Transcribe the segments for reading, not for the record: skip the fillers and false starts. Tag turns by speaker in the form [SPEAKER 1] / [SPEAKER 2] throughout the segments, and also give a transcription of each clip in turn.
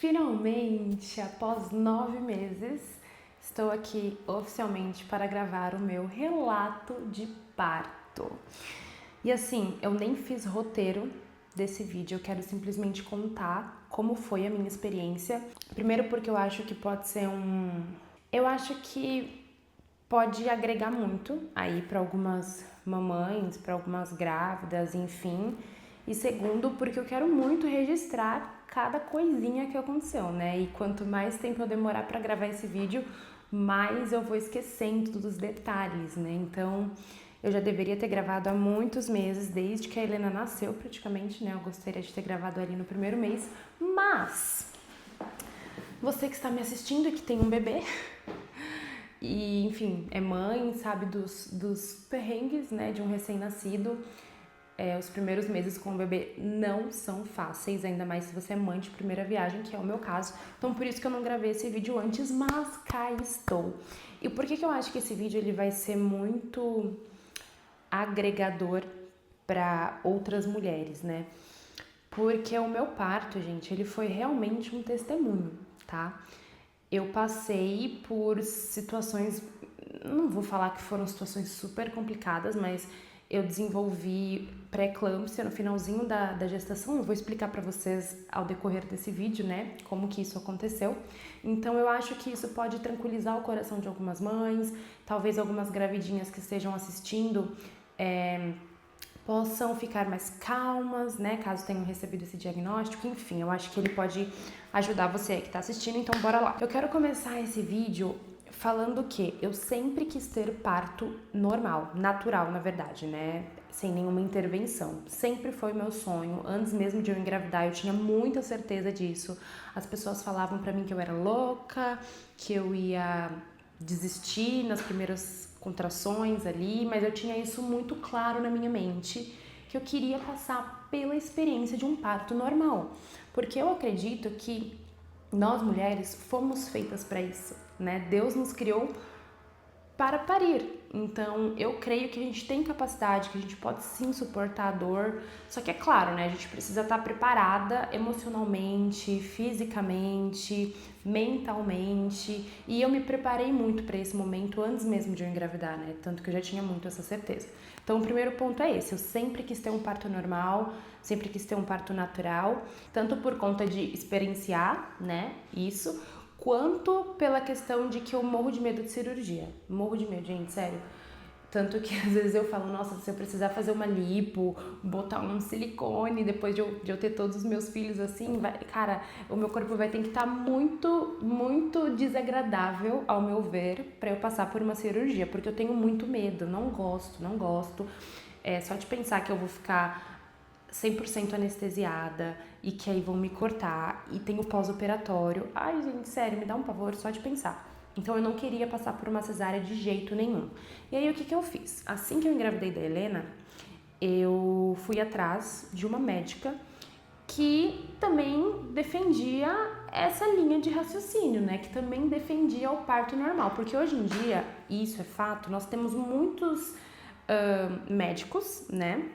[SPEAKER 1] Finalmente, após 9 meses, estou aqui oficialmente para gravar o meu relato de parto. E assim, eu nem fiz roteiro desse vídeo, eu quero simplesmente contar como foi a minha experiência. Primeiro porque eu acho que pode ser Eu acho que pode agregar muito aí para algumas mamães, para algumas grávidas, enfim. E segundo, porque eu quero muito registrar cada coisinha que aconteceu, né? E quanto mais tempo eu demorar para gravar esse vídeo, mais eu vou esquecendo dos detalhes, né? Então, eu já deveria ter gravado há muitos meses, desde que a Helena nasceu praticamente, né? Eu gostaria de ter gravado ali no primeiro mês, mas você que está me assistindo e que tem um bebê, e enfim, é mãe, sabe dos perrengues, né, de um recém-nascido. Os primeiros meses com o bebê não são fáceis, ainda mais se você é mãe de primeira viagem, que é o meu caso. Então por isso que eu não gravei esse vídeo antes, mas cá estou. E por que eu acho que esse vídeo ele vai ser muito agregador para outras mulheres, né? Porque o meu parto, gente, ele foi realmente um testemunho, tá? Eu passei por situações, não vou falar que foram situações super complicadas, mas eu desenvolvi pré-eclâmpsia no finalzinho da gestação. Eu vou explicar para vocês ao decorrer desse vídeo, né, como que isso aconteceu. Então eu acho que isso pode tranquilizar o coração de algumas mães, talvez algumas gravidinhas que estejam assistindo possam ficar mais calmas, né, caso tenham recebido esse diagnóstico. Enfim, eu acho que ele pode ajudar você que tá assistindo, então bora lá. Eu quero começar esse vídeo falando que eu sempre quis ter parto normal, natural, na verdade, né, sem nenhuma intervenção. Sempre foi meu sonho, antes mesmo de eu engravidar, eu tinha muita certeza disso. As pessoas falavam pra mim que eu era louca, que eu ia desistir nas primeiras contrações ali, mas eu tinha isso muito claro na minha mente, que eu queria passar pela experiência de um parto normal, porque eu acredito que nós mulheres fomos feitas para isso, né? Deus nos criou para parir. Então, eu creio que a gente tem capacidade, que a gente pode sim suportar a dor. Só que é claro, né? A gente precisa estar preparada emocionalmente, fisicamente, mentalmente. E eu me preparei muito para esse momento antes mesmo de eu engravidar, né? Tanto que eu já tinha muito essa certeza. Então, o primeiro ponto é esse. Eu sempre quis ter um parto normal, sempre quis ter um parto natural, tanto por conta de experienciar, né? Isso, quanto pela questão de que eu morro de medo de cirurgia. Morro de medo, gente, sério. Tanto que às vezes eu falo, nossa, se eu precisar fazer uma lipo, botar um silicone depois de eu ter todos os meus filhos assim, cara, o meu corpo vai ter que estar muito, muito desagradável, ao meu ver, pra eu passar por uma cirurgia, porque eu tenho muito medo, não gosto. Só de pensar que eu vou ficar 100% anestesiada e que aí vão me cortar e tem o pós-operatório. Ai, gente, sério, me dá um pavor só de pensar. Então eu não queria passar por uma cesárea de jeito nenhum. E aí o que eu fiz? Assim que eu engravidei da Helena, eu fui atrás de uma médica que também defendia essa linha de raciocínio, né? Que também defendia o parto normal. Porque hoje em dia, e isso é fato, nós temos muitos médicos, né?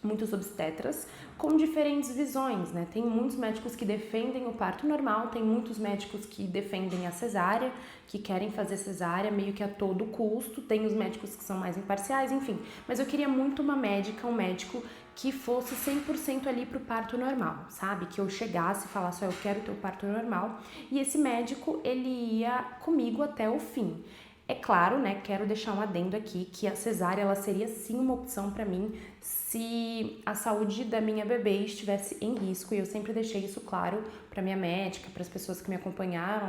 [SPEAKER 1] Muitos obstetras com diferentes visões, né? Tem muitos médicos que defendem o parto normal, tem muitos médicos que defendem a cesárea, que querem fazer cesárea meio que a todo custo, tem os médicos que são mais imparciais, enfim. Mas eu queria muito uma médica, um médico que fosse 100% ali pro parto normal, sabe? Que eu chegasse e falasse, eu quero ter o parto normal, e esse médico, ele ia comigo até o fim. É claro, né, quero deixar um adendo aqui, que a cesárea, ela seria sim uma opção para mim se a saúde da minha bebê estivesse em risco, e eu sempre deixei isso claro para minha médica, para as pessoas que me acompanharam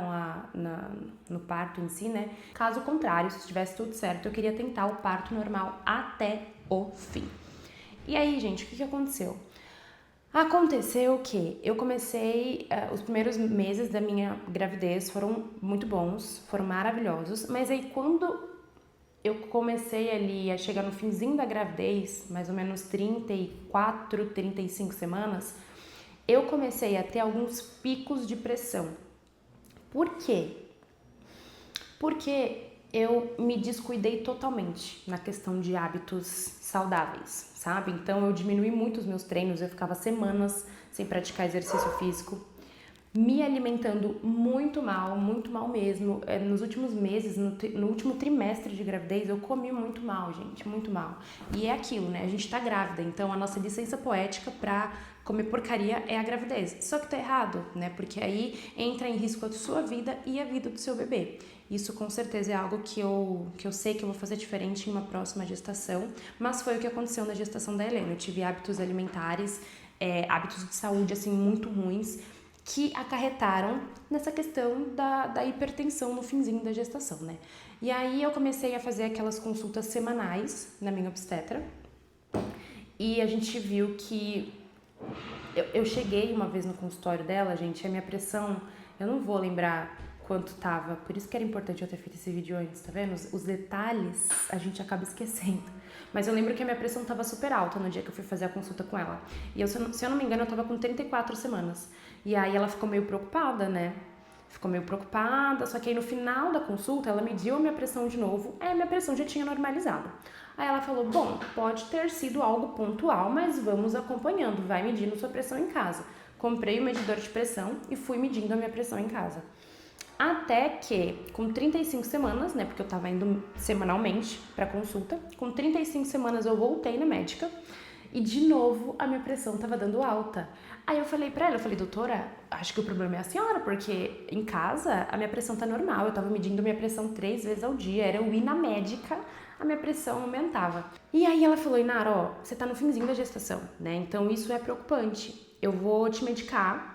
[SPEAKER 1] no parto em si, né. Caso contrário, se estivesse tudo certo, eu queria tentar o parto normal até o fim. E aí, gente, o que aconteceu? Aconteceu que eu comecei, os primeiros meses da minha gravidez foram muito bons, foram maravilhosos, mas aí quando eu comecei ali a chegar no finzinho da gravidez, mais ou menos 34, 35 semanas, eu comecei a ter alguns picos de pressão. Por quê? Porque eu me descuidei totalmente na questão de hábitos saudáveis, então eu diminui muito os meus treinos, eu ficava semanas sem praticar exercício físico. me alimentando muito mal mesmo. Nos últimos meses, no último trimestre de gravidez, eu comi muito mal, gente, muito mal. E é aquilo, né? A gente tá grávida, então a nossa licença poética pra comer porcaria é a gravidez. Só que tá errado, né? Porque aí entra em risco a sua vida e a vida do seu bebê. Isso com certeza é algo que eu sei que eu vou fazer diferente em uma próxima gestação, mas foi o que aconteceu na gestação da Helena. Eu tive hábitos alimentares, hábitos de saúde, assim, muito ruins, que acarretaram nessa questão da hipertensão no finzinho da gestação, né? E aí eu comecei a fazer aquelas consultas semanais na minha obstetra e a gente viu que eu cheguei uma vez no consultório dela, gente, a minha pressão, eu não vou lembrar quanto tava, por isso que era importante eu ter feito esse vídeo antes, tá vendo? Os detalhes a gente acaba esquecendo. Mas eu lembro que a minha pressão tava super alta no dia que eu fui fazer a consulta com ela. E se eu não me engano, eu tava com 34 semanas. E aí ela ficou meio preocupada, né? Ficou meio preocupada, só que aí no final da consulta ela mediu a minha pressão de novo, aí a minha pressão já tinha normalizado. Aí ela falou, bom, pode ter sido algo pontual, mas vamos acompanhando, vai medindo sua pressão em casa. Comprei o medidor de pressão e fui medindo a minha pressão em casa. Até que, com 35 semanas, né, porque eu tava indo semanalmente pra consulta, com 35 semanas eu voltei na médica e de novo a minha pressão tava dando alta. Aí eu falei pra ela, doutora, acho que o problema é a senhora, porque em casa a minha pressão tá normal, eu tava medindo minha pressão 3 vezes ao dia, era eu ir na médica, a minha pressão aumentava. E aí ela falou, Inara, ó, você tá no finzinho da gestação, né, então isso é preocupante, eu vou te medicar,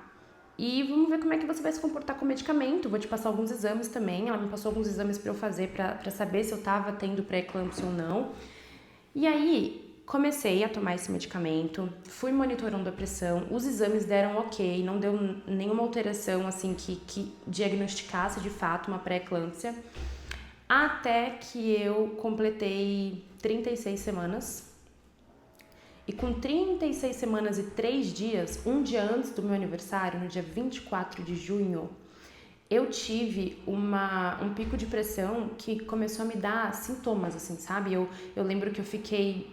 [SPEAKER 1] e vamos ver como é que você vai se comportar com o medicamento. Vou te passar alguns exames também. Ela me passou alguns exames pra eu fazer pra saber se eu tava tendo pré-eclâmpsia ou não. E aí, comecei a tomar esse medicamento, fui monitorando a pressão, os exames deram ok, não deu nenhuma alteração assim que diagnosticasse de fato uma pré-eclâmpsia. Até que eu completei 36 semanas. E com 36 semanas e 3 dias, um dia antes do meu aniversário, no dia 24 de junho, eu tive um pico de pressão que começou a me dar sintomas, assim, sabe? Eu lembro que eu fiquei...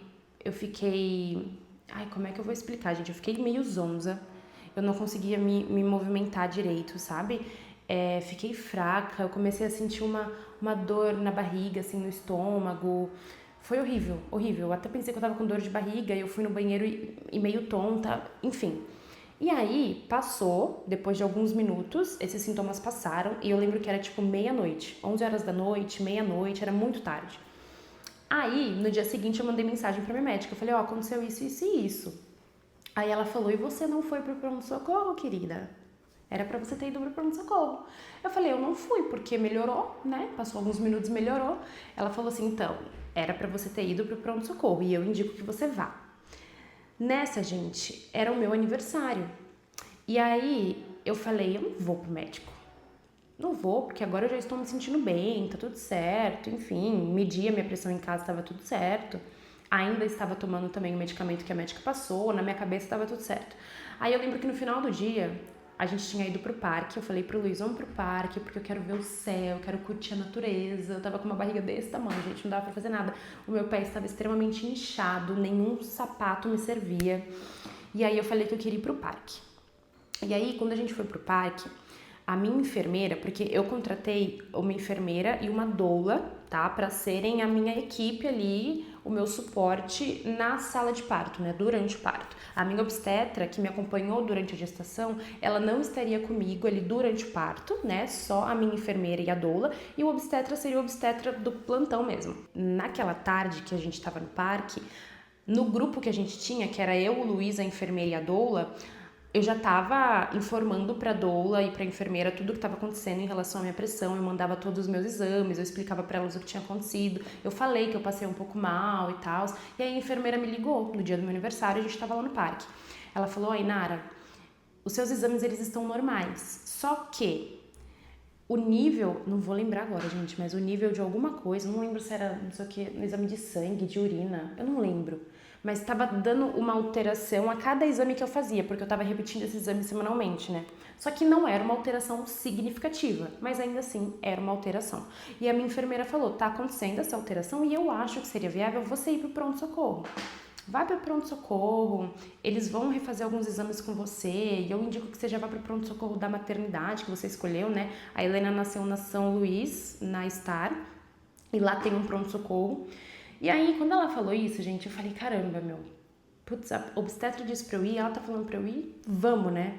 [SPEAKER 1] Ai, como é que eu vou explicar, gente? Eu fiquei meio zonza, eu não conseguia me movimentar direito, sabe? Fiquei fraca, eu comecei a sentir uma dor na barriga, assim, no estômago... Foi horrível, horrível. Eu até pensei que eu tava com dor de barriga e eu fui no banheiro e meio tonta, enfim. E aí, passou, depois de alguns minutos, esses sintomas passaram e eu lembro que era tipo meia-noite, 11 horas da noite, meia-noite, era muito tarde. Aí, no dia seguinte, eu mandei mensagem pra minha médica, eu falei, ó, aconteceu isso, isso e isso. Aí ela falou, e você não foi pro pronto-socorro, querida? Era pra você ter ido pro pronto-socorro. Eu falei, eu não fui, porque melhorou, né? Passou alguns minutos, melhorou. Ela falou assim, então, era pra você ter ido pro pronto-socorro e eu indico que você vá. Nessa, gente, era o meu aniversário. E aí, eu falei, eu não vou pro médico. Não vou, porque agora eu já estou me sentindo bem, tá tudo certo, enfim, medi a minha pressão em casa, tava tudo certo. Ainda estava tomando também o medicamento que a médica passou, na minha cabeça tava tudo certo. Aí eu lembro que no final do dia, a gente tinha ido pro parque, eu falei pro Luiz, vamos pro parque, porque eu quero ver o céu, eu quero curtir a natureza. Eu tava com uma barriga desse tamanho, gente, não dava pra fazer nada. O meu pé estava extremamente inchado, nenhum sapato me servia. E aí eu falei que eu queria ir pro parque. E aí, quando a gente foi pro parque, a minha enfermeira, porque eu contratei uma enfermeira e uma doula, tá? Pra serem a minha equipe ali, o meu suporte na sala de parto, né? Durante o parto. A minha obstetra, que me acompanhou durante a gestação, ela não estaria comigo ali durante o parto, né? Só a minha enfermeira e a doula. E o obstetra seria o obstetra do plantão mesmo. Naquela tarde que a gente tava no parque, no grupo que a gente tinha, que era eu, o Luiz, a enfermeira e a doula, eu já estava informando para a doula e para a enfermeira tudo o que estava acontecendo em relação à minha pressão. Eu mandava todos os meus exames, eu explicava para elas o que tinha acontecido. Eu falei que eu passei um pouco mal e tal. E aí a enfermeira me ligou no dia do meu aniversário, a gente estava lá no parque. Ela falou, oi, Nara, os seus exames eles estão normais, só que o nível, não vou lembrar agora, gente, mas o nível de alguma coisa, não lembro se era, não sei o que, no exame de sangue, de urina, eu não lembro. Mas estava dando uma alteração a cada exame que eu fazia, porque eu estava repetindo esse exame semanalmente, né? Só que não era uma alteração significativa, mas ainda assim era uma alteração. E a minha enfermeira falou, tá acontecendo essa alteração e eu acho que seria viável você ir pro pronto-socorro. vai para o pronto-socorro, eles vão refazer alguns exames com você, e eu indico que você já vá para o pronto-socorro da maternidade que você escolheu, né? A Helena nasceu na São Luís, na Star, e lá tem um pronto-socorro. E aí, quando ela falou isso, gente, eu falei, caramba, meu, putz, a obstetra disse pra eu ir, ela tá falando pra eu ir, vamos, né?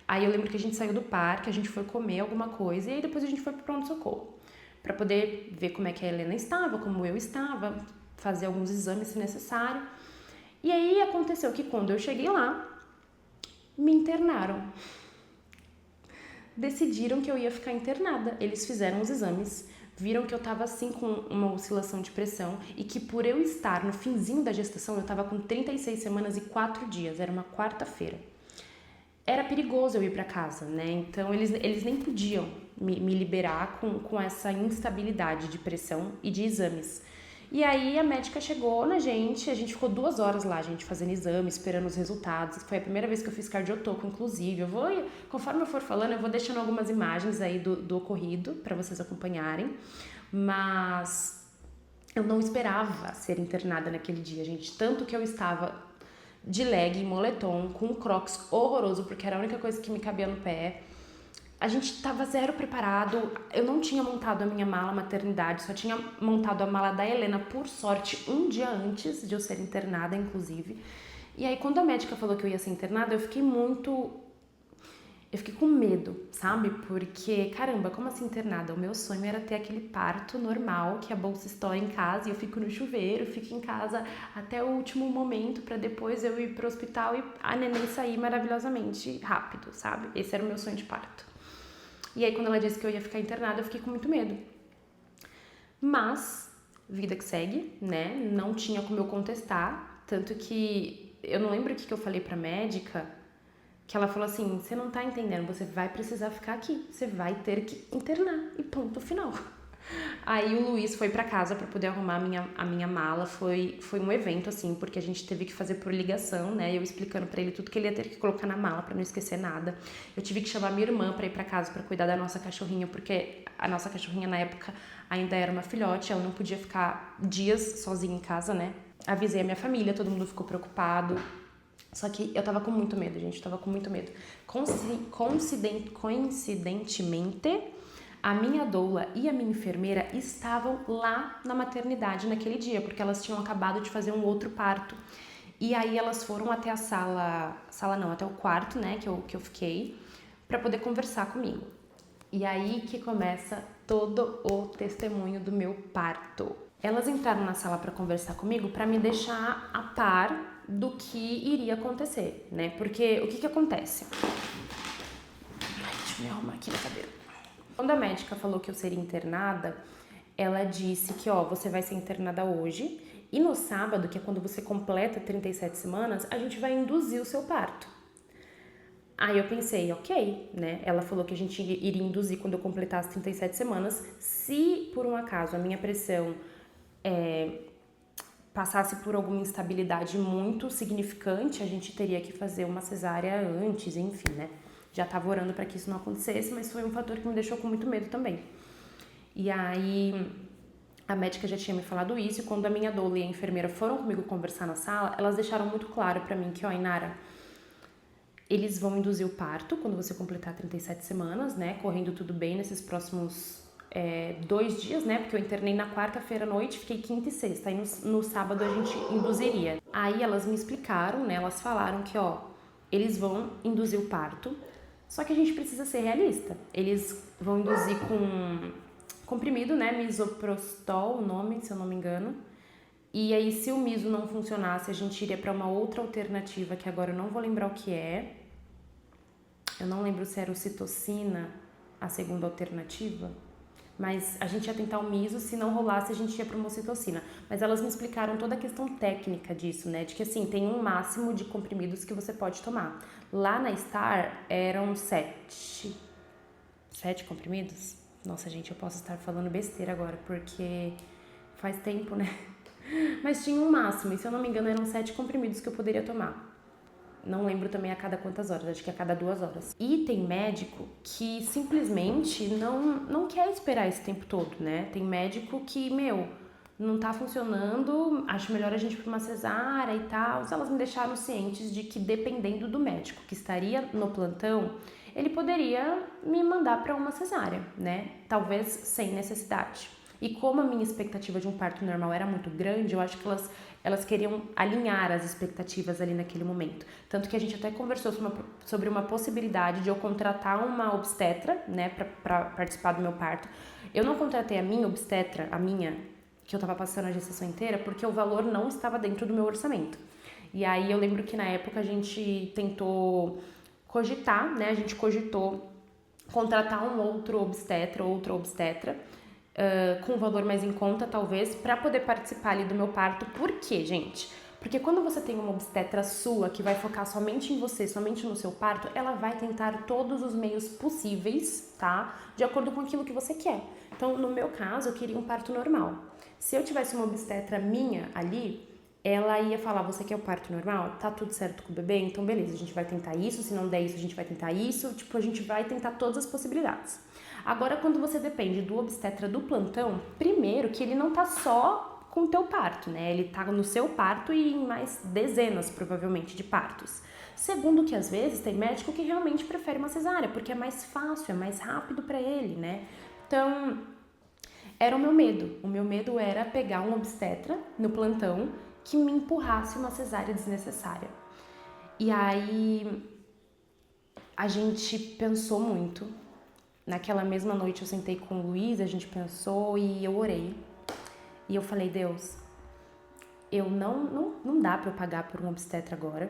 [SPEAKER 1] Aí eu lembro que a gente saiu do parque, a gente foi comer alguma coisa, e aí depois a gente foi pro pronto-socorro, pra poder ver como é que a Helena estava, como eu estava, fazer alguns exames se necessário. E aí aconteceu que quando eu cheguei lá, me internaram. Decidiram que eu ia ficar internada. Eles fizeram os exames, viram que eu tava assim com uma oscilação de pressão e que por eu estar no finzinho da gestação, eu tava com 36 semanas e 4 dias, era uma quarta-feira. Era perigoso eu ir pra casa, né? Então eles nem podiam me liberar com essa instabilidade de pressão e de exames. E aí a médica chegou na gente, a gente ficou 2 horas lá, gente, fazendo exame, esperando os resultados. Foi a primeira vez que eu fiz cardiotoco, inclusive. Conforme eu for falando, eu vou deixando algumas imagens aí do ocorrido para vocês acompanharem. Mas eu não esperava ser internada naquele dia, gente. Tanto que eu estava de leg, moletom, com um crocs horroroso, porque era a única coisa que me cabia no pé. A gente tava zero preparado, eu não tinha montado a minha mala maternidade, só tinha montado a mala da Helena, por sorte, um dia antes de eu ser internada, inclusive. E aí, quando a médica falou que eu ia ser internada, eu fiquei com medo, sabe? Porque, caramba, como assim internada? O meu sonho era ter aquele parto normal, que a bolsa estoura em casa e eu fico no chuveiro, fico em casa até o último momento pra depois eu ir pro hospital e a neném sair maravilhosamente rápido, sabe? Esse era o meu sonho de parto. E aí, quando ela disse que eu ia ficar internada, eu fiquei com muito medo. Mas, vida que segue, né? Não tinha como eu contestar. Tanto que eu não lembro o que eu falei pra médica, que ela falou assim, você não tá entendendo, você vai precisar ficar aqui. Você vai ter que internar. E ponto final. Aí o Luiz foi pra casa pra poder arrumar a minha mala. Foi um evento, assim, porque a gente teve que fazer por ligação, né? Eu explicando pra ele tudo que ele ia ter que colocar na mala pra não esquecer nada. Eu tive que chamar minha irmã pra ir pra casa pra cuidar da nossa cachorrinha, porque a nossa cachorrinha na época ainda era uma filhote, ela não podia ficar dias sozinha em casa, né? Avisei a minha família, todo mundo ficou preocupado. Só que eu tava com muito medo, gente, eu tava com muito medo. Coincidentemente, a minha doula e a minha enfermeira estavam lá na maternidade naquele dia, porque elas tinham acabado de fazer um outro parto. E aí elas foram até a até o quarto, né, que eu fiquei, pra poder conversar comigo. E aí que começa todo o testemunho do meu parto. Elas entraram na sala pra conversar comigo pra me deixar a par do que iria acontecer, né? Porque o que acontece? Ai, deixa eu me arrumar aqui na cadeira. Quando a médica falou que eu seria internada, ela disse que, você vai ser internada hoje e no sábado, que é quando você completa 37 semanas, a gente vai induzir o seu parto. Aí eu pensei, ok, né? Ela falou que a gente iria induzir quando eu completasse 37 semanas. Se, por um acaso, a minha pressão passasse por alguma instabilidade muito significante, a gente teria que fazer uma cesárea antes, enfim, né? Já tava orando para que isso não acontecesse, mas foi um fator que me deixou com muito medo também. E aí, a médica já tinha me falado isso, e quando a minha doula e a enfermeira foram comigo conversar na sala, elas deixaram muito claro para mim que, Inara, eles vão induzir o parto quando você completar 37 semanas, né? Correndo tudo bem nesses próximos 2 dias, né? Porque eu internei na quarta-feira à noite, fiquei quinta e sexta. Aí no sábado a gente induziria. Aí elas me explicaram, né? Elas falaram que, eles vão induzir o parto, só que a gente precisa ser realista. Eles vão induzir com comprimido, né? Misoprostol, o nome, se eu não me engano. E aí, se o miso não funcionasse, a gente iria para uma outra alternativa, que agora eu não vou lembrar o que é. Eu não lembro se era ocitocina, a segunda alternativa. Mas a gente ia tentar o miso, se não rolasse a gente ia para uma ocitocina. Mas elas me explicaram toda a questão técnica disso, né? De que assim, tem um máximo de comprimidos que você pode tomar. Lá na Star eram 7 comprimidos? Nossa, gente, eu posso estar falando besteira agora, porque faz tempo, né? Mas tinha um máximo, e se eu não me engano eram 7 comprimidos que eu poderia tomar. Não lembro também a cada quantas horas, acho que a cada 2 horas. E tem médico que simplesmente não quer esperar esse tempo todo, né? Tem médico que, não tá funcionando, acho melhor a gente ir pra uma cesárea e tal. Elas me deixaram cientes de que dependendo do médico que estaria no plantão, ele poderia me mandar para uma cesárea, né? Talvez sem necessidade. E como a minha expectativa de um parto normal era muito grande, eu acho que elas queriam alinhar as expectativas ali naquele momento. Tanto que a gente até conversou sobre uma possibilidade de eu contratar uma obstetra, né, para participar do meu parto. Eu não contratei a minha obstetra, que eu tava passando a gestação inteira, porque o valor não estava dentro do meu orçamento. E aí eu lembro que na época a gente tentou cogitar, né, a gente cogitou contratar um outro obstetra, outra obstetra, com um valor mais em conta, talvez, para poder participar ali do meu parto. Por quê, gente? Porque quando você tem uma obstetra sua que vai focar somente em você, somente no seu parto, ela vai tentar todos os meios possíveis, tá? De acordo com aquilo que você quer. Então, no meu caso, eu queria um parto normal. Se eu tivesse uma obstetra minha ali, ela ia falar, você quer o parto normal? Tá tudo certo com o bebê? Então beleza, a gente vai tentar isso, se não der isso, a gente vai tentar isso. Tipo, a gente vai tentar todas as possibilidades. Agora, quando você depende do obstetra do plantão, primeiro que ele não tá só com o teu parto, né? Ele tá no seu parto e em mais dezenas, provavelmente, de partos. Segundo que, às vezes, tem médico que realmente prefere uma cesárea, porque é mais fácil, é mais rápido pra ele, né? Então, era o meu medo. O meu medo era pegar um obstetra no plantão que me empurrasse uma cesárea desnecessária. E aí a gente pensou muito. Naquela mesma noite eu sentei com o Luiz, a gente pensou e eu orei. E eu falei, Deus, eu não dá pra eu pagar por um obstetra agora.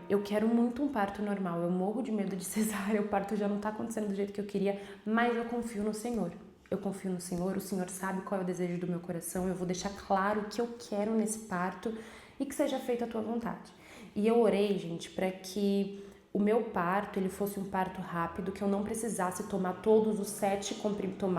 [SPEAKER 1] Eu quero muito um parto normal, eu morro de medo de cesárea, o parto já não tá acontecendo do jeito que eu queria, mas eu confio no Senhor. Eu confio no Senhor, o Senhor sabe qual é o desejo do meu coração, eu vou deixar claro o que eu quero nesse parto e que seja feita a tua vontade. E eu orei, gente, para que o meu parto, ele fosse um parto rápido, que eu não precisasse tomar todos os 7 comprimidos,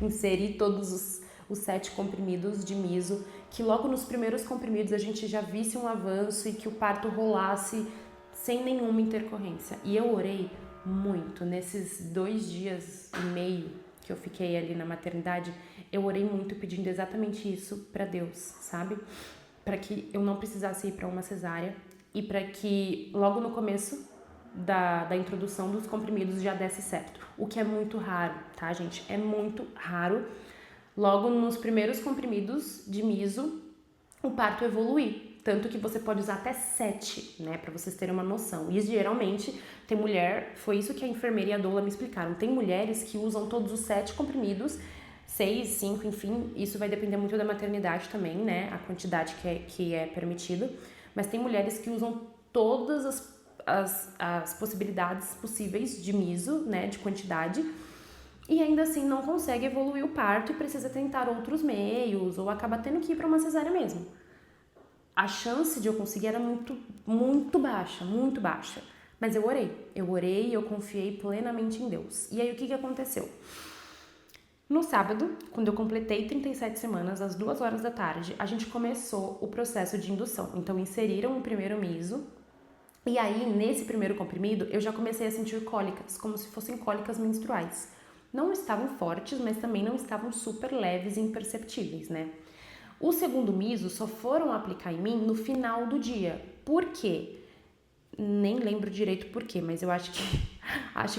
[SPEAKER 1] inserir todos os 7 comprimidos de miso, que logo nos primeiros comprimidos a gente já visse um avanço e que o parto rolasse sem nenhuma intercorrência. E eu orei muito, nesses 2 dias e meio que eu fiquei ali na maternidade, eu orei muito pedindo exatamente isso pra Deus, sabe? Para que eu não precisasse ir para uma cesárea e para que logo no começo da introdução dos comprimidos já desse certo. O que é muito raro, tá, gente? É muito raro. Logo nos primeiros comprimidos de miso, o parto evoluir. Tanto que você pode usar até 7, né, pra vocês terem uma noção. E geralmente tem mulher, foi isso que a enfermeira e a doula me explicaram. Tem mulheres que usam todos os 7 comprimidos, 6, 5, enfim, isso vai depender muito da maternidade também, né, a quantidade que é permitida. Mas tem mulheres que usam todas as possibilidades possíveis de miso, né, de quantidade, e ainda assim não consegue evoluir o parto e precisa tentar outros meios, ou acaba tendo que ir para uma cesárea mesmo. A chance de eu conseguir era muito baixa, muito baixa. Mas eu orei e eu confiei plenamente em Deus. E aí o que aconteceu? No sábado, quando eu completei 37 semanas, às 2 horas da tarde, a gente começou o processo de indução. Então inseriram o primeiro miso, e aí nesse primeiro comprimido eu já comecei a sentir cólicas, como se fossem cólicas menstruais. Não estavam fortes, mas também não estavam super leves e imperceptíveis, né? O segundo miso só foram aplicar em mim no final do dia. Por quê? Nem lembro direito por quê, mas eu acho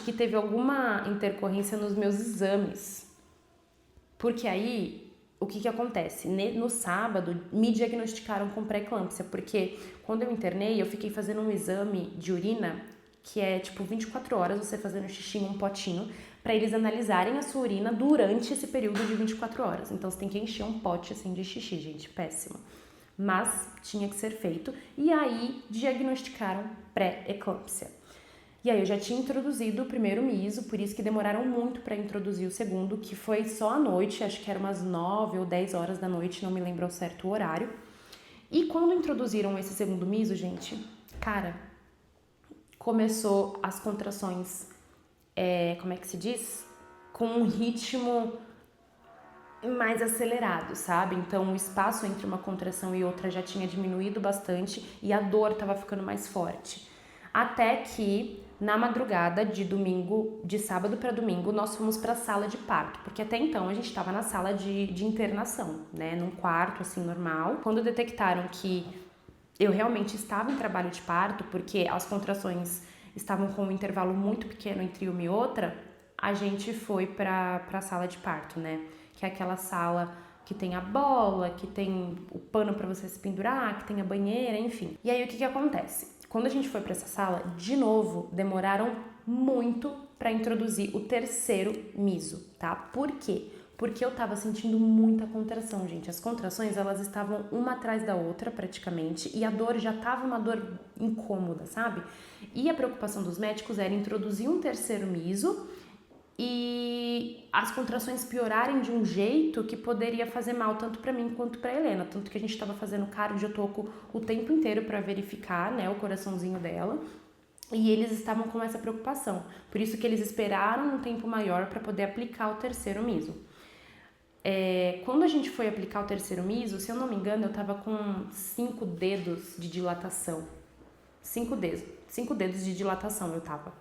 [SPEAKER 1] que teve alguma intercorrência nos meus exames. Porque aí, o que acontece? No sábado, me diagnosticaram com pré-eclâmpsia, porque quando eu internei, eu fiquei fazendo um exame de urina, que é tipo 24 horas você fazendo xixi em um potinho, para eles analisarem a sua urina durante esse período de 24 horas. Então você tem que encher um pote assim de xixi, gente, péssimo. Mas tinha que ser feito, e aí diagnosticaram pré-eclâmpsia. E aí eu já tinha introduzido o primeiro miso, por isso que demoraram muito para introduzir o segundo, que foi só à noite, acho que era umas 9 ou 10 horas da noite, não me lembro ao certo o horário. E quando introduziram esse segundo miso, gente, cara, começou as contrações, como é que se diz? Com um ritmo mais acelerado, sabe? Então o espaço entre uma contração e outra já tinha diminuído bastante e a dor estava ficando mais forte. Até que na madrugada de sábado para domingo, nós fomos para a sala de parto, porque até então a gente estava na sala de internação, né, num quarto assim normal. Quando detectaram que eu realmente estava em trabalho de parto, porque as contrações estavam com um intervalo muito pequeno entre uma e outra, a gente foi para a sala de parto, né, que é aquela sala que tem a bola, que tem o pano para você se pendurar, que tem a banheira, enfim. E aí o que acontece? Quando a gente foi para essa sala, de novo, demoraram muito para introduzir o terceiro miso, tá? Por quê? Porque eu tava sentindo muita contração, gente. As contrações, elas estavam uma atrás da outra, praticamente, e a dor já tava uma dor incômoda, sabe? E a preocupação dos médicos era introduzir um terceiro miso e as contrações piorarem de um jeito que poderia fazer mal tanto para mim quanto para Helena, tanto que a gente estava fazendo cardiotoco o tempo inteiro para verificar, né, o coraçãozinho dela, e eles estavam com essa preocupação, por isso que eles esperaram um tempo maior para poder aplicar o terceiro miso. Quando a gente foi aplicar o terceiro miso, se eu não me engano, eu tava com 5 dedos de dilatação, 5 dedos de dilatação eu tava.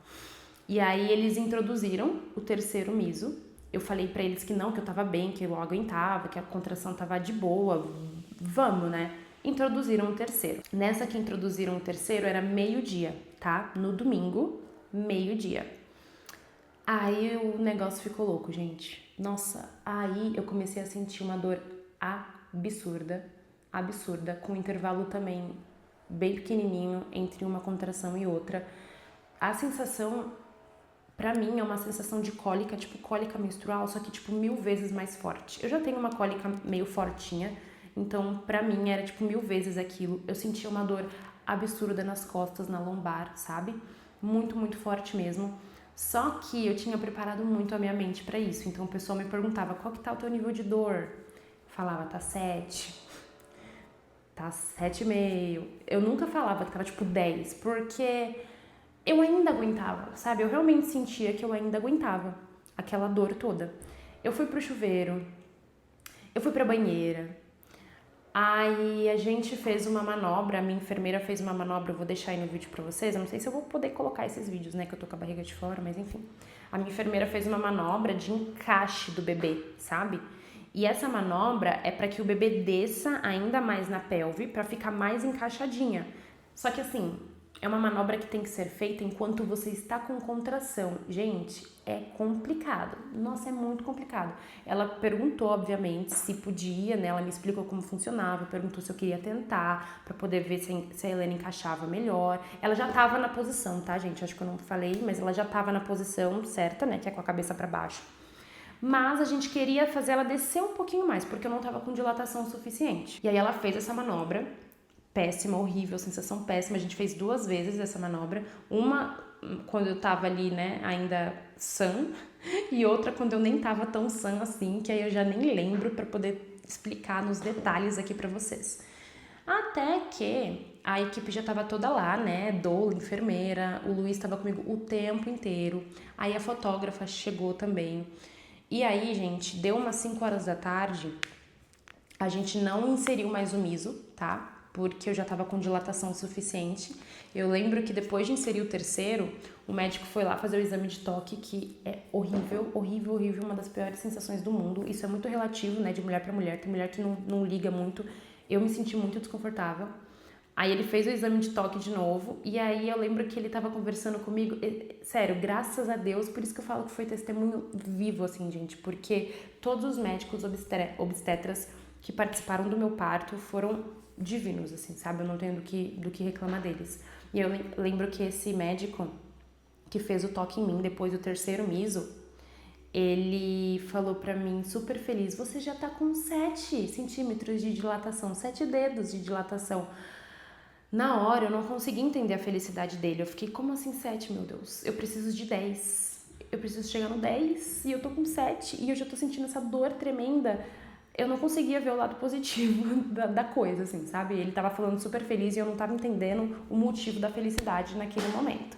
[SPEAKER 1] E aí eles introduziram o terceiro miso. Eu falei pra eles que não, que eu tava bem, que eu aguentava, que a contração tava de boa. Vamos, né? Introduziram o terceiro. Nessa que introduziram o terceiro era meio-dia, tá? No domingo, meio-dia. Aí o negócio ficou louco, gente. Nossa, aí eu comecei a sentir uma dor absurda, com um intervalo também bem pequenininho entre uma contração e outra. A sensação, pra mim, é uma sensação de cólica, tipo cólica menstrual, só que tipo 1000 vezes mais forte. Eu já tenho uma cólica meio fortinha, então pra mim era tipo 1000 vezes aquilo. Eu sentia uma dor absurda nas costas, na lombar, sabe? Muito, muito forte mesmo. Só que eu tinha preparado muito a minha mente pra isso, então o pessoal me perguntava, qual que tá o teu nível de dor? Falava, tá 7, tá 7,5. Eu nunca falava que tava tipo 10, porque eu ainda aguentava, sabe? Eu realmente sentia que eu ainda aguentava aquela dor toda. Eu fui pro chuveiro, eu fui pra banheira, aí a gente fez uma manobra, a minha enfermeira fez uma manobra, eu vou deixar aí no vídeo pra vocês, eu não sei se eu vou poder colocar esses vídeos, né, que eu tô com a barriga de fora, mas enfim. A minha enfermeira fez uma manobra de encaixe do bebê, sabe? E essa manobra é pra que o bebê desça ainda mais na pelve, pra ficar mais encaixadinha. Só que assim, é uma manobra que tem que ser feita enquanto você está com contração. Gente, é complicado. Nossa, é muito complicado. Ela perguntou, obviamente, se podia, né? Ela me explicou como funcionava, perguntou se eu queria tentar, pra poder ver se a Helena encaixava melhor. Ela já tava na posição, tá, gente? Acho que eu não falei, mas ela já tava na posição certa, né? Que é com a cabeça pra baixo. Mas a gente queria fazer ela descer um pouquinho mais, porque eu não tava com dilatação suficiente. E aí ela fez essa manobra. Péssima, horrível, sensação péssima. A gente fez 2 vezes essa manobra. Uma quando eu tava ali, né, ainda sã, e outra quando eu nem tava tão sã assim, que aí eu já nem lembro pra poder explicar nos detalhes aqui pra vocês. Até que a equipe já tava toda lá, né, doula, enfermeira, o Luiz tava comigo o tempo inteiro. Aí a fotógrafa chegou também. E aí, gente, deu umas 5 horas da tarde, a gente não inseriu mais o miso, tá? Porque eu já tava com dilatação suficiente. Eu lembro que depois de inserir o terceiro, o médico foi lá fazer o exame de toque, que é horrível, horrível, horrível, uma das piores sensações do mundo. Isso é muito relativo, né, de mulher pra mulher. Tem mulher que não liga muito. Eu me senti muito desconfortável. Aí ele fez o exame de toque de novo, e aí eu lembro que ele tava conversando comigo, sério, graças a Deus, por isso que eu falo que foi testemunho vivo, assim, gente, porque todos os médicos obstetras que participaram do meu parto foram divinos, assim, sabe? Eu não tenho do que reclamar deles. E eu lembro que esse médico que fez o toque em mim depois do terceiro miso, ele falou pra mim, super feliz, você já tá com 7 centímetros de dilatação, 7 dedos de dilatação. Na hora eu não consegui entender a felicidade dele, eu fiquei, como assim 7, meu Deus? Eu preciso de 10, eu preciso chegar no 10 e eu tô com 7 e eu já tô sentindo essa dor tremenda. Eu não conseguia ver o lado positivo da coisa, assim, sabe? Ele tava falando super feliz e eu não tava entendendo o motivo da felicidade naquele momento.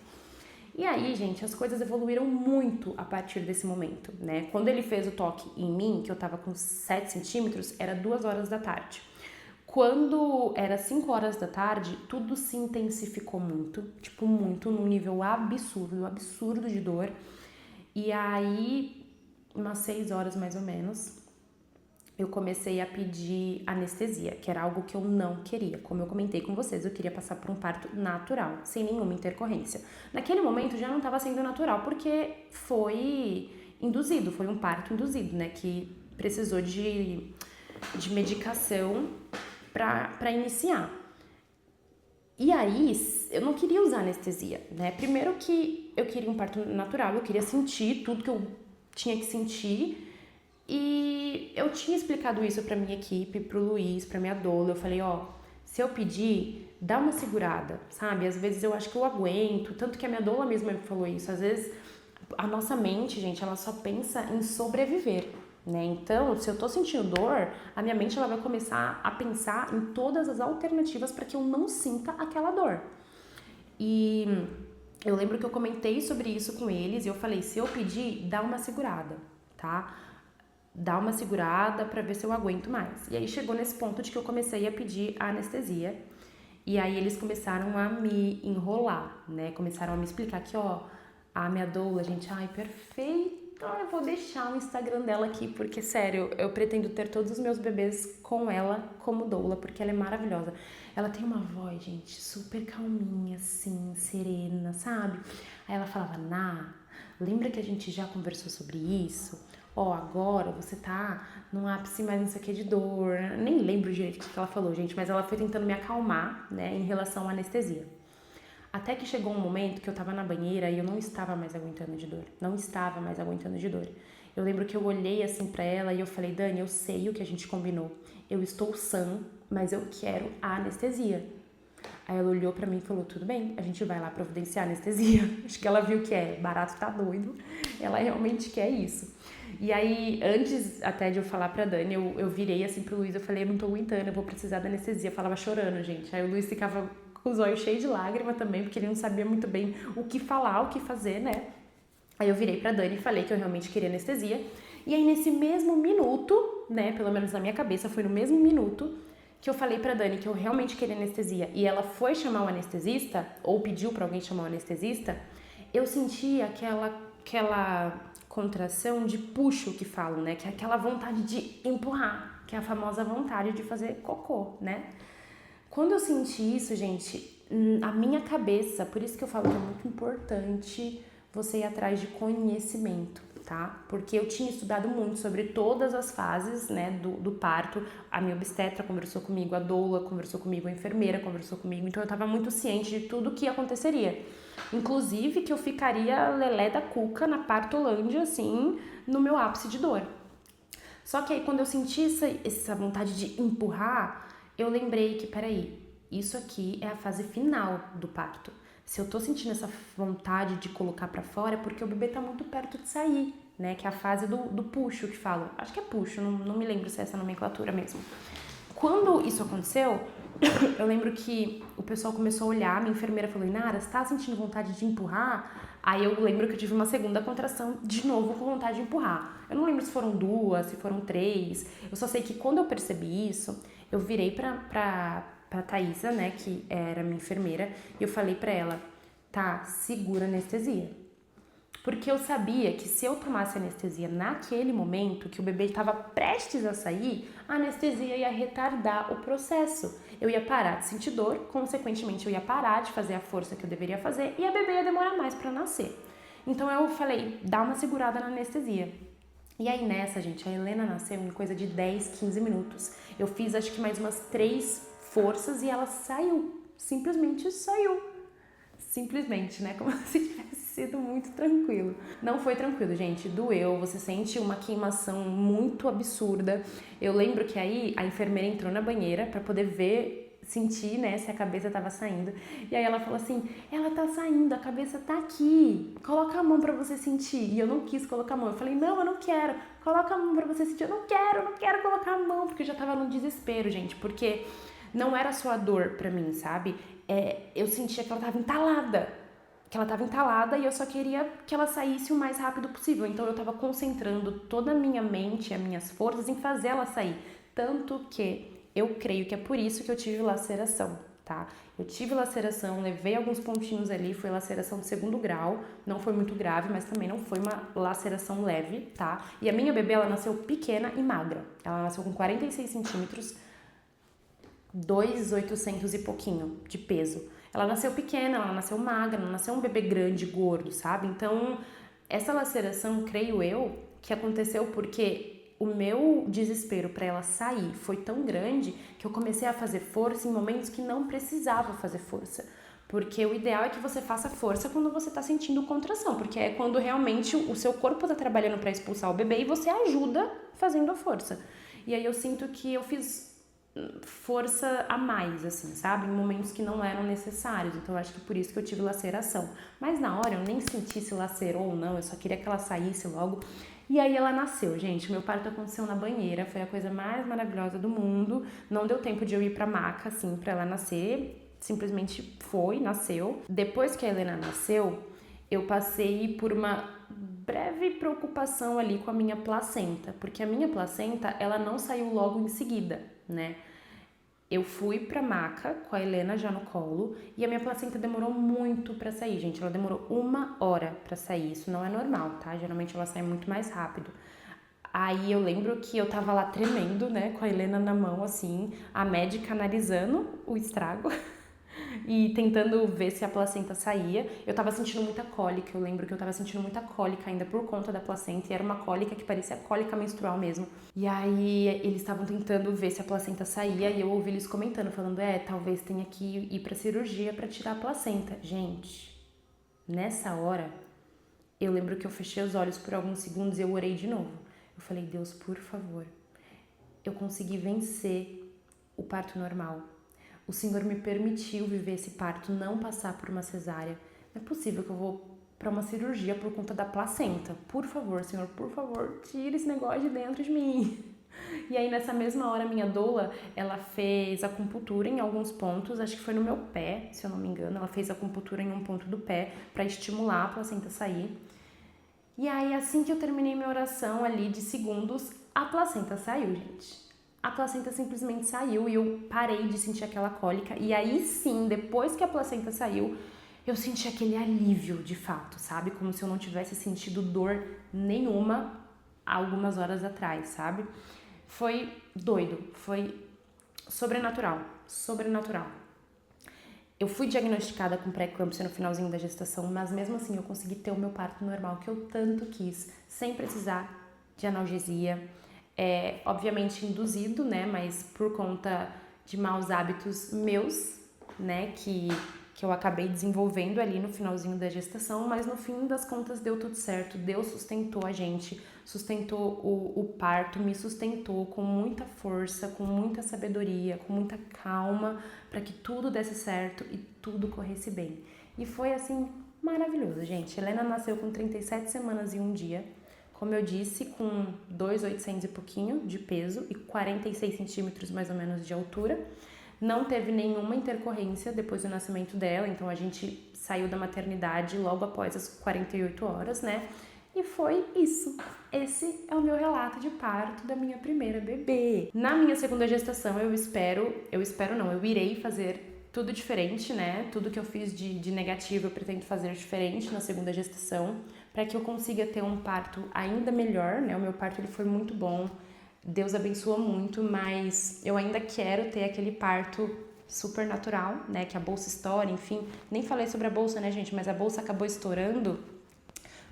[SPEAKER 1] E aí, gente, as coisas evoluíram muito a partir desse momento, né? Quando ele fez o toque em mim, que eu tava com 7 centímetros, era 2 horas da tarde. Quando era 5 horas da tarde, tudo se intensificou muito, tipo muito, num nível absurdo de dor. E aí, umas 6 horas mais ou menos, eu comecei a pedir anestesia, que era algo que eu não queria. Como eu comentei com vocês, eu queria passar por um parto natural, sem nenhuma intercorrência. Naquele momento já não estava sendo natural, porque foi induzido, foi um parto induzido, né? Que precisou de medicação para iniciar. E aí, eu não queria usar anestesia, né? Primeiro que eu queria um parto natural, eu queria sentir tudo que eu tinha que sentir. E eu tinha explicado isso pra minha equipe, pro Luiz, pra minha doula. Eu falei, ó, se eu pedir, dá uma segurada, sabe? Às vezes eu acho que eu aguento, tanto que a minha doula mesma me falou isso. Às vezes a nossa mente, gente, ela só pensa em sobreviver, né? Então, se eu tô sentindo dor, a minha mente ela vai começar a pensar em todas as alternativas para que eu não sinta aquela dor. E eu lembro que eu comentei sobre isso com eles e eu falei, se eu pedir, dá uma segurada, tá? Dá uma segurada pra ver se eu aguento mais. E aí chegou nesse ponto de que eu comecei a pedir a anestesia. E aí eles começaram a me enrolar, né? Começaram a me explicar que, ó, a minha doula, gente, ai, perfeito. Eu vou deixar o Instagram dela aqui, porque, sério, eu pretendo ter todos os meus bebês com ela como doula, porque ela é maravilhosa. Ela tem uma voz, gente, super calminha, assim, serena, sabe? Aí ela falava, lembra que a gente já conversou sobre isso? Ó, agora você tá num ápice mais não sei o que de dor. Nem lembro direito o que ela falou, gente, mas ela foi tentando me acalmar, né, em relação à anestesia. Até que chegou um momento que eu tava na banheira e eu não estava mais aguentando de dor. Não estava mais aguentando de dor. Eu lembro que eu olhei assim pra ela e eu falei, Dani, eu sei o que a gente combinou. Eu estou sã, mas eu quero a anestesia. Aí ela olhou pra mim e falou, tudo bem, a gente vai lá providenciar anestesia. Acho que ela viu que barato tá doido. Ela realmente quer isso. E aí, antes até de eu falar pra Dani, eu virei assim pro Luiz, eu falei, eu não tô aguentando, eu vou precisar da anestesia. Eu falava chorando, gente. Aí o Luiz ficava com os olhos cheios de lágrima também, porque ele não sabia muito bem o que falar, o que fazer, né? Aí eu virei pra Dani e falei que eu realmente queria anestesia. E aí, nesse mesmo minuto, né, pelo menos na minha cabeça, foi no mesmo minuto que eu falei pra Dani que eu realmente queria anestesia e ela foi chamar o anestesista, ou pediu pra alguém chamar o anestesista, eu senti aquela contração de puxo que falam, né? Que é aquela vontade de empurrar, que é a famosa vontade de fazer cocô, né? Quando eu senti isso, gente, a minha cabeça, por isso que eu falo que é muito importante você ir atrás de conhecimento, tá? Porque eu tinha estudado muito sobre todas as fases, né, do parto. A minha obstetra conversou comigo, a doula conversou comigo, a enfermeira conversou comigo, então eu tava muito ciente de tudo que aconteceria. Inclusive que eu ficaria lelé da cuca na partolândia, assim, no meu ápice de dor. Só que aí quando eu senti essa vontade de empurrar, eu lembrei que, peraí, isso aqui é a fase final do parto. Se eu tô sentindo essa vontade de colocar pra fora é porque o bebê tá muito perto de sair, né? Que é a fase do puxo que falam. Acho que é puxo, não me lembro se é essa nomenclatura mesmo. Quando isso aconteceu, eu lembro que o pessoal começou a olhar, minha enfermeira falou, Inara, você tá sentindo vontade de empurrar? Aí eu lembro que eu tive uma segunda contração, de novo com vontade de empurrar. Eu não lembro se foram 2, se foram 3, eu só sei que quando eu percebi isso, eu virei pra Thaísa, né, que era minha enfermeira, e eu falei pra ela, tá, segura a anestesia. Porque eu sabia que se eu tomasse anestesia naquele momento, que o bebê estava prestes a sair, a anestesia ia retardar o processo. Eu ia parar de sentir dor, consequentemente eu ia parar de fazer a força que eu deveria fazer e a bebê ia demorar mais para nascer. Então eu falei, dá uma segurada na anestesia. E aí nessa, gente, a Helena nasceu em coisa de 10, 15 minutos. Eu fiz acho que mais umas 3 forças e ela saiu. Simplesmente saiu. Simplesmente, né? Como se tivesse sido muito tranquilo. Não foi tranquilo, gente. Doeu. Você sente uma queimação muito absurda. Eu lembro que aí a enfermeira entrou na banheira pra poder ver, sentir, né, se a cabeça tava saindo. E aí ela falou assim, ela tá saindo, a cabeça tá aqui. Coloca a mão pra você sentir. E eu não quis colocar a mão. Eu falei, não, eu não quero. Coloca a mão pra você sentir. Eu não quero colocar a mão. Porque eu já tava no desespero, gente. Porque não era só a dor pra mim, sabe? Eu sentia que ela tava entalada e eu só queria que ela saísse o mais rápido possível. Então eu tava concentrando toda a minha mente, as minhas forças em fazer ela sair. Tanto que eu creio que é por isso que eu tive laceração, tá? Eu tive laceração, levei alguns pontinhos ali, foi laceração de 2º grau, não foi muito grave, mas também não foi uma laceração leve, tá? E a minha bebê, ela nasceu pequena e magra. Ela nasceu com 46 centímetros, 2.800 e pouquinho de peso. Ela nasceu pequena, ela nasceu magra, não nasceu um bebê grande, gordo, sabe? Então, essa laceração, creio eu, que aconteceu porque o meu desespero para ela sair foi tão grande que eu comecei a fazer força em momentos que não precisava fazer força. Porque o ideal é que você faça força quando você tá sentindo contração, porque é quando realmente o seu corpo tá trabalhando para expulsar o bebê e você ajuda fazendo a força. E aí eu sinto que eu fiz força a mais, assim, sabe? Em momentos que não eram necessários. Então eu acho que por isso que eu tive laceração. Mas na hora eu nem senti se lacerou ou não, eu só queria que ela saísse logo. E aí ela nasceu, gente. Meu parto aconteceu na banheira, foi a coisa mais maravilhosa do mundo. Não deu tempo de eu ir pra maca, assim, pra ela nascer. Simplesmente foi, nasceu. Depois que a Helena nasceu, eu passei por uma breve preocupação ali com a minha placenta, porque a minha placenta, ela não saiu logo em seguida, né? Eu fui pra maca com a Helena já no colo e a minha placenta demorou muito pra sair, gente. Ela demorou 1 hora pra sair. Isso não é normal, tá? Geralmente ela sai muito mais rápido. Aí eu lembro que eu tava lá tremendo, né? Com a Helena na mão, assim, a médica analisando o estrago e tentando ver se a placenta saía. Eu tava sentindo muita cólica, eu lembro que eu tava sentindo muita cólica ainda por conta da placenta, e era uma cólica que parecia cólica menstrual mesmo. E aí eles estavam tentando ver se a placenta saía e eu ouvi eles comentando, falando, talvez tenha que ir pra cirurgia pra tirar a placenta. Gente, nessa hora, eu lembro que eu fechei os olhos por alguns segundos e eu orei de novo. Eu falei, Deus, por favor, eu consegui vencer o parto normal. O Senhor me permitiu viver esse parto, não passar por uma cesárea. Não é possível que eu vou para uma cirurgia por conta da placenta. Por favor, Senhor, por favor, tira esse negócio de dentro de mim. E aí, nessa mesma hora, minha doula, ela fez acupuntura em alguns pontos, acho que foi no meu pé, se eu não me engano. Ela fez acupuntura em um ponto do pé para estimular a placenta a sair. E aí, assim que eu terminei minha oração ali de segundos, a placenta saiu, gente. A placenta simplesmente saiu e eu parei de sentir aquela cólica. E aí sim, depois que a placenta saiu, eu senti aquele alívio de fato, sabe? Como se eu não tivesse sentido dor nenhuma há algumas horas atrás, sabe? Foi doido, foi sobrenatural, sobrenatural. Eu fui diagnosticada com pré-eclâmpsia no finalzinho da gestação, mas mesmo assim eu consegui ter o meu parto normal que eu tanto quis, sem precisar de analgesia. Obviamente induzido, né, mas por conta de maus hábitos meus, né, que eu acabei desenvolvendo ali no finalzinho da gestação, mas no fim das contas deu tudo certo. Deus sustentou a gente, sustentou o parto, me sustentou com muita força, com muita sabedoria, com muita calma, para que tudo desse certo e tudo corresse bem. E foi assim maravilhoso, gente. Helena nasceu com 37 semanas e 1 dia. Como eu disse, com 2.800 e pouquinho de peso e 46 centímetros mais ou menos de altura. Não teve nenhuma intercorrência depois do nascimento dela, então a gente saiu da maternidade logo após as 48 horas, né? E foi isso. Esse é o meu relato de parto da minha primeira bebê. Na minha segunda gestação, eu irei fazer tudo diferente, né? Tudo que eu fiz de negativo eu pretendo fazer diferente na segunda gestação, para que eu consiga ter um parto ainda melhor, né? O meu parto ele foi muito bom, Deus abençoou muito, mas eu ainda quero ter aquele parto super natural, né? Que a bolsa estoura, enfim. Nem falei sobre a bolsa, né, gente? Mas a bolsa acabou estourando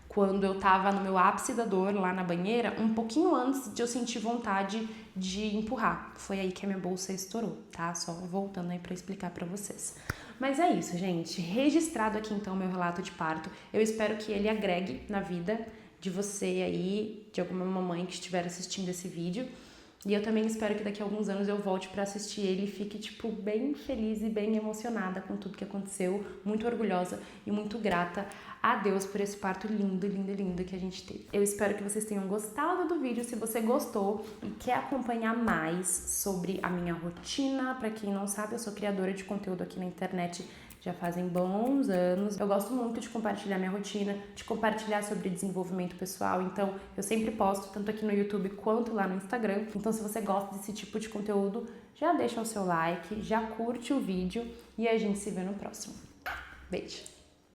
[SPEAKER 1] quando eu tava no meu ápice da dor lá na banheira, um pouquinho antes de eu sentir vontade de empurrar. Foi aí que a minha bolsa estourou, tá? Só voltando aí pra explicar pra vocês. Mas é isso, gente. Registrado aqui então o meu relato de parto. Eu espero que ele agregue na vida de você aí, de alguma mamãe que estiver assistindo esse vídeo. E eu também espero que daqui a alguns anos eu volte pra assistir ele e fique, tipo, bem feliz e bem emocionada com tudo que aconteceu, muito orgulhosa e muito grata a Deus por esse parto lindo, lindo, lindo que a gente teve. Eu espero que vocês tenham gostado do vídeo. Se você gostou e quer acompanhar mais sobre a minha rotina, pra quem não sabe, eu sou criadora de conteúdo aqui na internet já fazem bons anos. Eu gosto muito de compartilhar minha rotina, de compartilhar sobre desenvolvimento pessoal, então eu sempre posto tanto aqui no YouTube quanto lá no Instagram. Então se você gosta desse tipo de conteúdo, já deixa o seu like, já curte o vídeo e a gente se vê no próximo. Beijo!